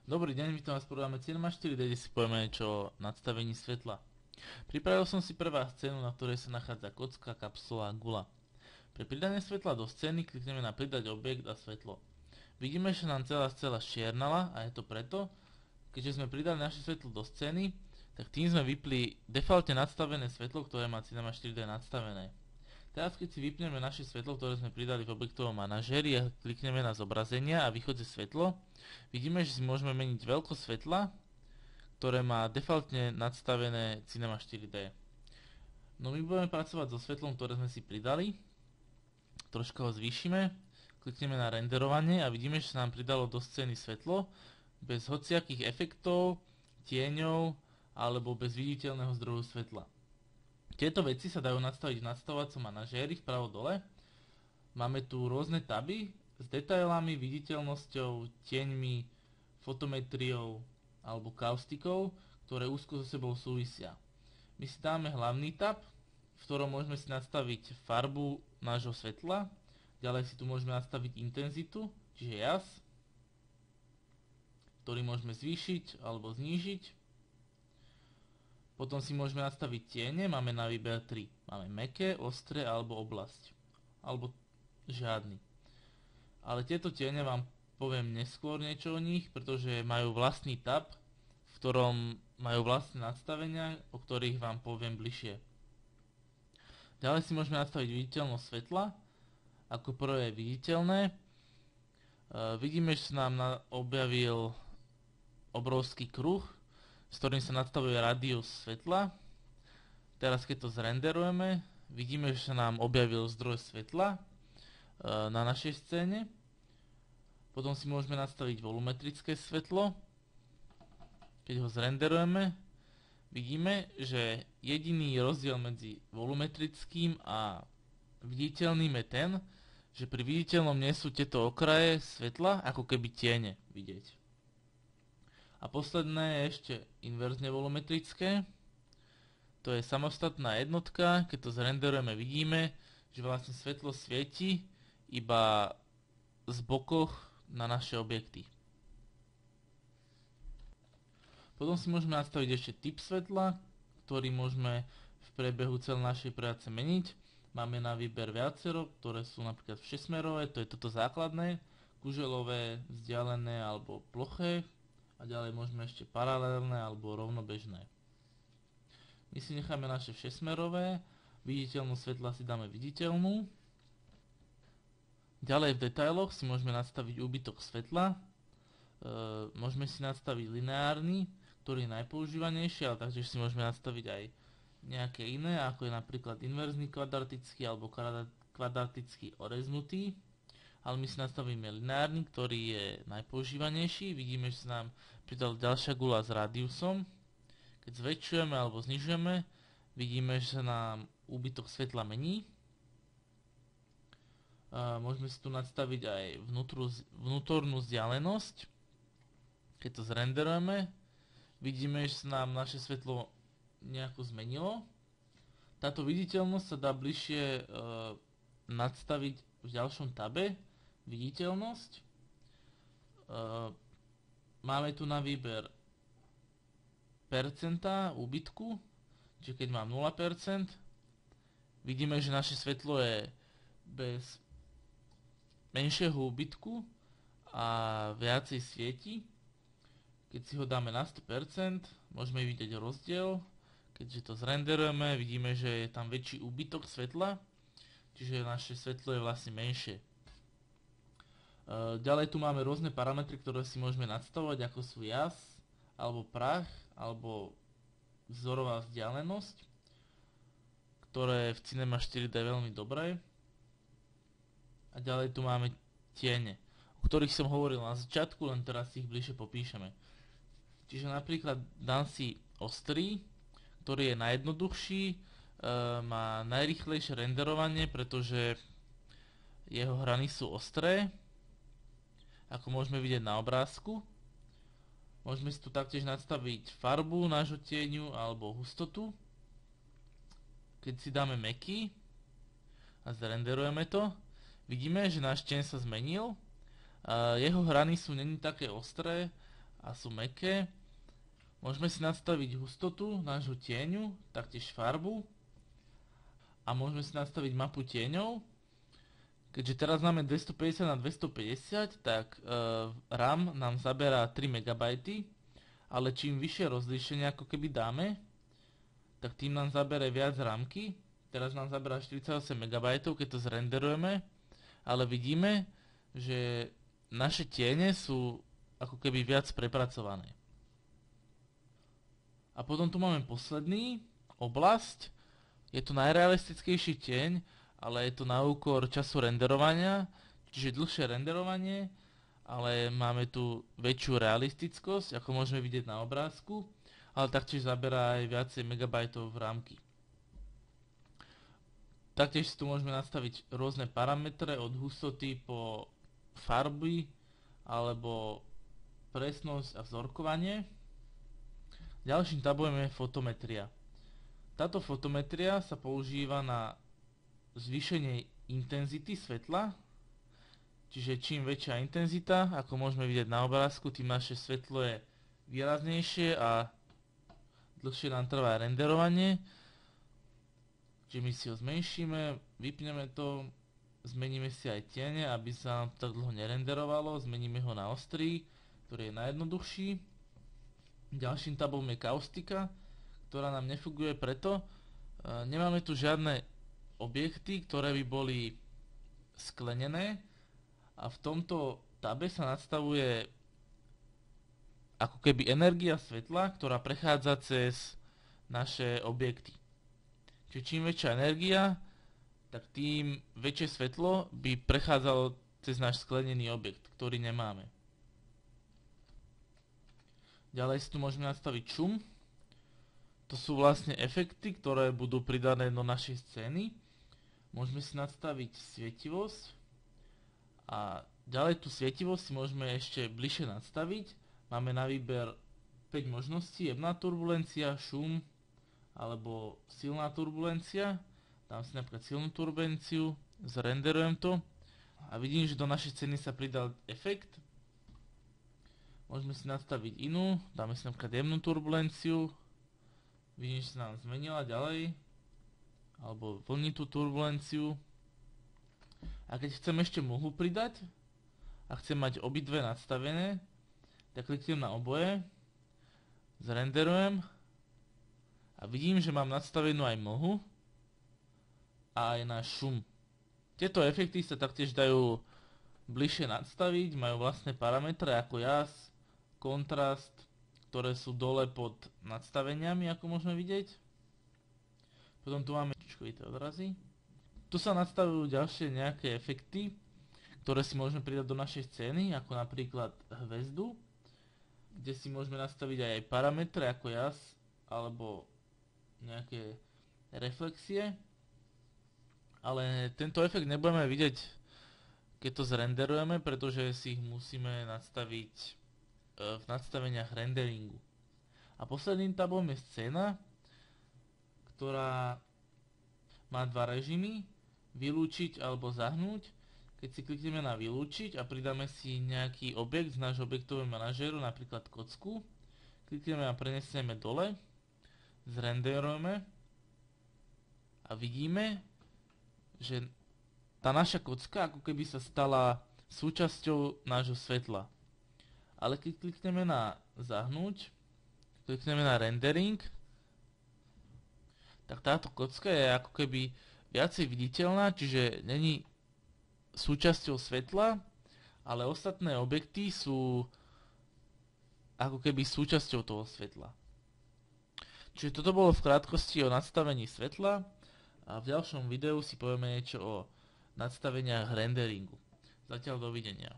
Dobrý deň, vítam vás v programe Cinema 4D, kde si povieme niečo o nadstavení svetla. Pripravil som si pre vás scénu, na ktorej sa nachádza kocka, kapsula a gula. Pre pridanie svetla do scény klikneme na pridať objekt a svetlo. Vidíme, že nám celá scéna štiernala a je to preto, keďže sme pridali naše svetlo do scény, tak tým sme vypli defaultne nadstavené svetlo, ktoré má Cinema 4D nadstavené. Teraz keď si vypneme naše svetlo, ktoré sme pridali v objektovom manažéri a klikneme na zobrazenia a východzie svetlo, vidíme, že si môžeme meniť veľkosť svetla, ktoré má defaultne nadstavené Cinema 4D. No my budeme pracovať so svetlom, ktoré sme si pridali. Troška ho zvýšime, klikneme na renderovanie a vidíme, že sa nám pridalo do scény svetlo bez hociakých efektov, tieňov alebo bez viditeľného zdroju svetla. Tieto veci sa dajú nastaviť v nastavovacom manažéri vpravo dole. Máme tu rôzne taby s detailami, viditeľnosťou, tieňmi, fotometriou alebo kaustikou, ktoré úzko so sebou súvisia. My si dáme hlavný tab, v ktorom môžeme si nastaviť farbu nášho svetla. Ďalej si tu môžeme nastaviť intenzitu, čiže jas, ktorý môžeme zvýšiť alebo znížiť. Potom si môžeme nastaviť tiene, máme na výber 3. Máme mäkké, ostré alebo oblasť. Alebo žiadny. Ale tieto tiene vám poviem neskôr niečo o nich, pretože majú vlastný tab, v ktorom majú vlastné nastavenia, o ktorých vám poviem bližšie. Ďalej si môžeme nastaviť viditeľnosť svetla. Ako prvé je viditeľné. Vidíme, že sa nám objavil obrovský kruh, s ktorým sa nastavuje rádius svetla. Teraz keď to zrenderujeme, vidíme, že sa nám objavil zdroj svetla na našej scéne. Potom si môžeme nastaviť volumetrické svetlo. Keď ho zrenderujeme, vidíme, že jediný rozdiel medzi volumetrickým a viditeľným je ten, že pri viditeľnom nie sú tieto okraje svetla ako keby tiene vidieť. A posledné je ešte inverzne volumetrické. To je samostatná jednotka. Keď to zrenderujeme, vidíme, že vlastne svetlo svieti iba z bokoch na naše objekty. Potom si môžeme nastaviť ešte typ svetla, ktorý môžeme v priebehu celej našej práce meniť. Máme na výber viacero, ktoré sú napríklad všesmerové, to je toto základné, kuželové, vzdialené alebo ploché. A ďalej môžeme ešte paralelné alebo rovnobežné. My si necháme naše všesmerové, viditeľnú svetla si dáme viditeľnú. Ďalej v detailoch si môžeme nastaviť úbytok svetla. Môžeme si nastaviť lineárny, ktorý je najpoužívanejší, ale taktiež si môžeme nastaviť aj nejaké iné, ako je napríklad inverzný kvadratický alebo kvadratický oreznutý. Ale my si nastavíme lineárny, ktorý je najpoužívanejší. Vidíme, že sa nám pridala ďalšia gula s radiusom. Keď zväčšujeme alebo znižujeme, vidíme, že sa nám úbytok svetla mení. Môžeme si tu nastaviť aj vnútornú vzdialenosť. Keď to zrenderujeme, vidíme, že sa nám naše svetlo nejako zmenilo. Táto viditeľnosť sa dá bližšie nadstaviť v ďalšom tabe. Viditeľnosť. Máme tu na výber percentá úbytku, čiže keď mám 0%, vidíme, že naše svetlo je bez menšieho úbytku a viacej svieti. Keď si ho dáme na 100%, môžeme vidieť rozdiel. Keďže to zrenderujeme, vidíme, že je tam väčší úbytok svetla, čiže naše svetlo je vlastne menšie. Ďalej tu máme rôzne parametry, ktoré si môžeme nadstavovať, ako sú jas, alebo prach, alebo vzorová vzdialenosť, ktoré v Cinema 4D je veľmi dobré. A ďalej tu máme tiene, o ktorých som hovoril na začiatku, len teraz si ich bližšie popíšeme. Čiže napríklad dám si ostrý, ktorý je najjednoduchší, má najrýchlejšie renderovanie, pretože jeho hrany sú ostré, ako môžeme vidieť na obrázku. Môžeme si tu taktiež nastaviť farbu nášho tieňu alebo hustotu. Keď si dáme mäkký a zrenderujeme to, vidíme, že náš tieň sa zmenil. Jeho hrany sú není také ostré a sú mäkké. Môžeme si nastaviť hustotu nášho tieňu, taktiež farbu a môžeme si nastaviť mapu tieňov. Keďže teraz máme 250 na 250, tak RAM nám zaberá 3 MB, ale čím vyššie rozlíšenie ako keby dáme, tak tým nám zabere viac RAMky. Teraz nám zaberá 48 MB, keď to zrenderujeme, ale vidíme, že naše tiene sú ako keby viac prepracované. A potom tu máme posledný oblasť. Je to najrealistickejší tieň, ale je to na úkor času renderovania, čiže dlhšie renderovanie, ale máme tu väčšiu realistickosť, ako môžeme vidieť na obrázku, ale taktiež zaberá aj viacej megabajtov v rámky. Taktiež si tu môžeme nastaviť rôzne parametre od hustoty po farby alebo presnosť a vzorkovanie. Ďalším tabom je fotometria. Táto fotometria sa používa na zvýšenie intenzity svetla, čiže čím väčšia intenzita, ako môžeme vidieť na obrázku, tým naše svetlo je výraznejšie a dlhšie nám trvá renderovanie. Čiže my si ho zmenšíme, vypneme to, zmeníme si aj tiene, aby sa nám to tak dlho nerenderovalo, zmeníme ho na ostrý, ktorý je najjednoduchší. Ďalším tabom je kaustika, ktorá nám nefunguje preto, nemáme tu žiadne objekty, ktoré by boli sklenené a v tomto tabe sa nastavuje ako keby energia svetla, ktorá prechádza cez naše objekty. Čiže čím väčšia energia, tak tým väčšie svetlo by prechádzalo cez náš sklenený objekt, ktorý nemáme. Ďalej si tu môžeme nastaviť šum. To sú vlastne efekty, ktoré budú pridané do našej scény. Môžeme si nastaviť svietivosť a ďalej tú svietivosť si môžeme ešte bližšie nastaviť. Máme na výber 5 možností, jemná turbulencia, šum alebo silná turbulencia. Dám si napríklad silnú turbulenciu, zrenderujem to a vidím, že do našej scény sa pridal efekt. Môžeme si nastaviť inú, dáme si napríklad jemnú turbulenciu, vidím, že sa nám zmenila ďalej, alebo vlnitú turbulenciu. A keď chcem ešte mlhu pridať a chcem mať obidve nastavené, tak kliknem na oboje, zrenderujem a vidím, že mám nastavenú aj mlhu a aj na šum. Tieto efekty sa taktiež dajú bližšie nastaviť, majú vlastné parametre ako jas, kontrast, ktoré sú dole pod nadstaveniami, ako môžeme vidieť. Potom tu máme čičkovité odrazy. Tu sa nastavujú ďalšie nejaké efekty, ktoré si môžeme pridať do našej scény, ako napríklad hvezdu, kde si môžeme nastaviť aj parametre ako jas, alebo nejaké reflexie. Ale tento efekt nebudeme vidieť, keď to zrenderujeme, pretože si ich musíme nastaviť v nastaveniach renderingu. A posledným tabom je scéna, ktorá má dva režimy, vylúčiť alebo zahnúť. Keď si klikneme na vylúčiť a pridáme si nejaký objekt z nášho objektového manažéru, napríklad kocku, klikneme a prenesieme dole, zrenderujeme a vidíme, že tá naša kocka ako keby sa stala súčasťou nášho svetla. Ale keď klikneme na zahnúť, klikneme na rendering, tak táto kocka je ako keby viacej viditeľná, čiže není súčasťou svetla, ale ostatné objekty sú ako keby súčasťou toho svetla. Čiže toto bolo v krátkosti o nastavení svetla a v ďalšom videu si povieme niečo o nastaveniach renderingu. Zatiaľ dovidenia.